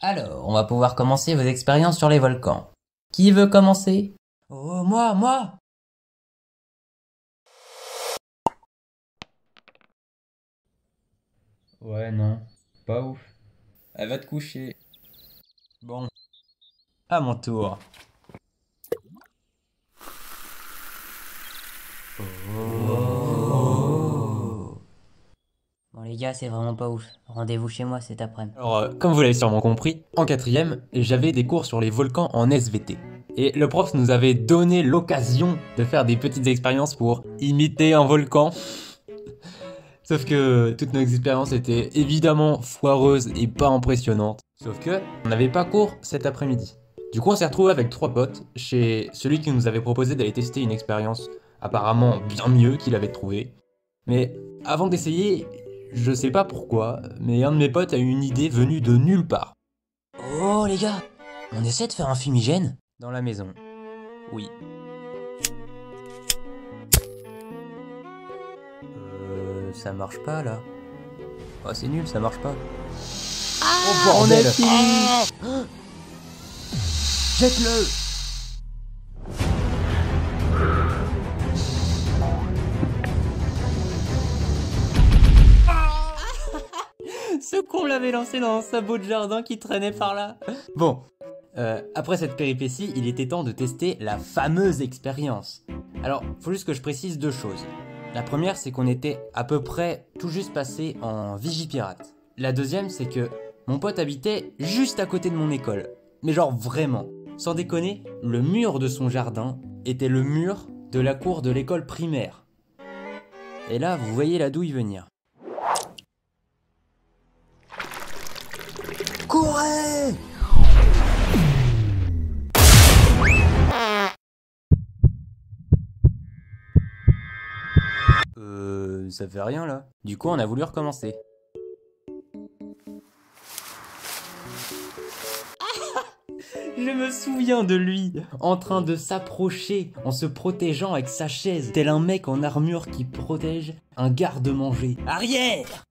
Alors, on va pouvoir commencer vos expériences sur les volcans. Qui veut commencer? Oh, moi! Ouais, non, pas ouf. Elle va te coucher. Bon, à mon tour. Oh. Bon les gars, c'est vraiment pas ouf. Rendez-vous chez moi cet après-midi. Alors, comme vous l'avez sûrement compris, en quatrième, j'avais des cours sur les volcans en SVT. Et le prof nous avait donné l'occasion de faire des petites expériences pour imiter un volcan. Sauf que toutes nos expériences étaient évidemment foireuses et pas impressionnantes. Sauf que on n'avait pas cours cet après-midi. Du coup, on s'est retrouvé avec 3 potes chez celui qui nous avait proposé d'aller tester une expérience apparemment bien mieux qu'il avait trouvé. Mais avant d'essayer, je sais pas pourquoi, mais un de mes potes a eu une idée venue de nulle part. Oh les gars, on essaie de faire un fumigène? Dans la maison. Oui. Ça marche pas là. Oh, c'est nul, ça marche pas. Oh bordel! On a fini! Jette-le! Ce con l'avait lancé dans un sabot de jardin qui traînait par là. Bon, après cette péripétie, il était temps de tester la fameuse expérience. Alors, faut juste que je précise 2 choses. La première, c'est qu'on était à peu près tout juste passé en Vigipirate. La deuxième, c'est que mon pote habitait juste à côté de mon école. Mais genre vraiment, sans déconner, le mur de son jardin était le mur de la cour de l'école primaire. Et là, vous voyez la douille venir. Courez! Ça fait rien là. Du coup, on a voulu recommencer. Je me souviens de lui, en train de s'approcher, en se protégeant avec sa chaise, tel un mec en armure qui protège un garde-manger. Arrière!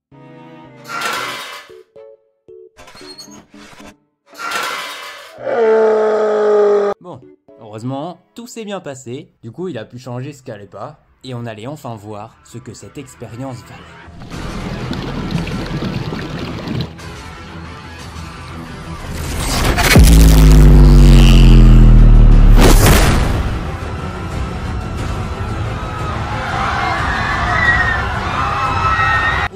Bon, heureusement, tout s'est bien passé. Du coup, il a pu changer ce qu'allait pas. Et on allait enfin voir ce que cette expérience valait.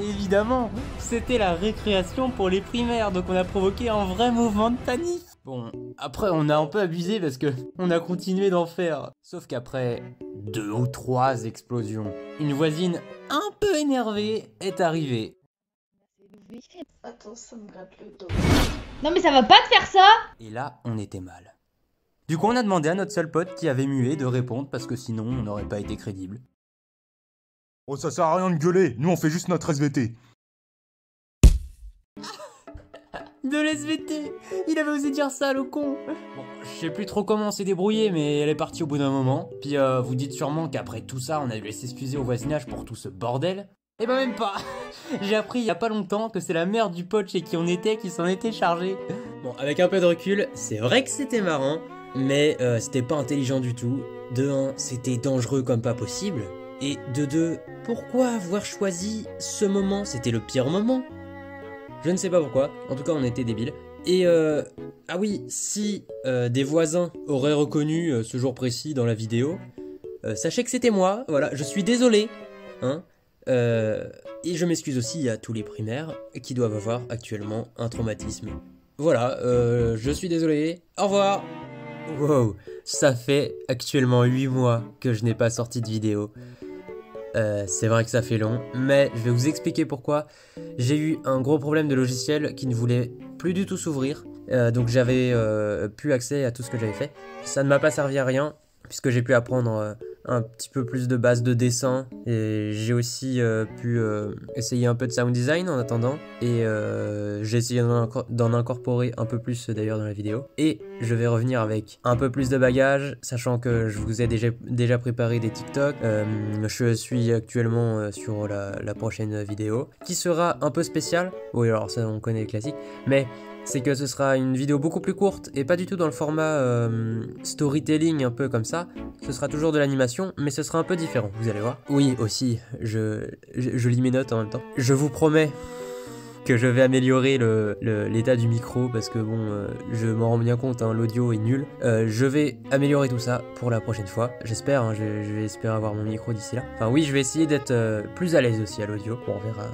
Évidemment, c'était la récréation pour les primaires, donc on a provoqué un vrai mouvement de panique. Bon, après on a un peu abusé parce que on a continué d'en faire. Sauf qu'après 2 ou 3 explosions, une voisine un peu énervée est arrivée. Attends, ça me gratte le dos. Non mais ça va pas te faire ça! Et là, on était mal. Du coup, on a demandé à notre seul pote qui avait mué de répondre parce que sinon on n'aurait pas été crédible. Oh, ça sert à rien de gueuler, nous on fait juste notre SVT. De l'SVT! Il avait osé dire ça, le con! Bon, je sais plus trop comment on s'est débrouillé, mais elle est partie au bout d'un moment. Puis vous dites sûrement qu'après tout ça, on a dû s'excuser au voisinage pour tout ce bordel. Eh ben même pas! J'ai appris il y a pas longtemps que c'est la mère du pote chez qui on était qui s'en était chargée. Bon, avec un peu de recul, c'est vrai que c'était marrant, mais c'était pas intelligent du tout. De 1, c'était dangereux comme pas possible. Et de 2, pourquoi avoir choisi ce moment? C'était le pire moment. Je ne sais pas pourquoi, en tout cas on était débiles. Et ah oui, si des voisins auraient reconnu ce jour précis dans la vidéo, sachez que c'était moi, voilà, je suis désolé, hein. Et je m'excuse aussi à tous les primaires qui doivent avoir actuellement un traumatisme. Voilà, je suis désolé, au revoir. Wow, ça fait actuellement 8 mois que je n'ai pas sorti de vidéo. C'est vrai que ça fait long, mais je vais vous expliquer pourquoi. J'ai eu un gros problème de logiciel qui ne voulait plus du tout s'ouvrir, donc j'avais plus accès à tout ce que j'avais fait. Ça ne m'a pas servi à rien, puisque j'ai pu apprendre un petit peu plus de base de dessin, et j'ai aussi pu essayer un peu de sound design en attendant, et j'ai essayé d'en incorporer un peu plus d'ailleurs dans la vidéo. Et je vais revenir avec un peu plus de bagages, sachant que je vous ai déjà préparé des TikTok. Je suis actuellement sur la prochaine vidéo, qui sera un peu spéciale. Oui, alors ça on connaît les classiques, mais c'est que ce sera une vidéo beaucoup plus courte et pas du tout dans le format storytelling un peu comme ça. Ce sera toujours de l'animation, mais ce sera un peu différent, vous allez voir. Oui, aussi, je lis mes notes en même temps. Je vous promets que je vais améliorer l'état du micro parce que bon, je m'en rends bien compte, hein, l'audio est nul. Je vais améliorer tout ça pour la prochaine fois. J'espère, hein, je vais espérer avoir mon micro d'ici là. Enfin oui, je vais essayer d'être plus à l'aise aussi à l'audio. Bon, on verra,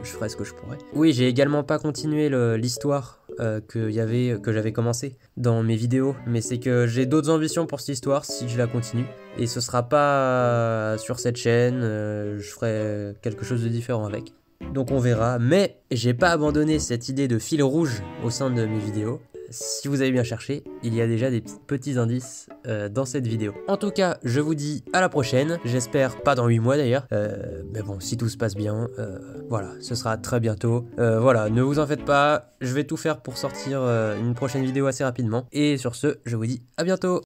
je ferai ce que je pourrai. Oui, j'ai également pas continué l'histoire que j'avais commencé dans mes vidéos, mais c'est que j'ai d'autres ambitions pour cette histoire si je la continue. Et ce sera pas sur cette chaîne, je ferai quelque chose de différent avec. Donc on verra, mais j'ai pas abandonné cette idée de fil rouge au sein de mes vidéos. Si vous avez bien cherché, il y a déjà des petits indices dans cette vidéo. En tout cas, je vous dis à la prochaine, j'espère pas dans 8 mois d'ailleurs. Mais bon, si tout se passe bien, voilà, ce sera très bientôt. Voilà, ne vous en faites pas, je vais tout faire pour sortir une prochaine vidéo assez rapidement. Et sur ce, je vous dis à bientôt.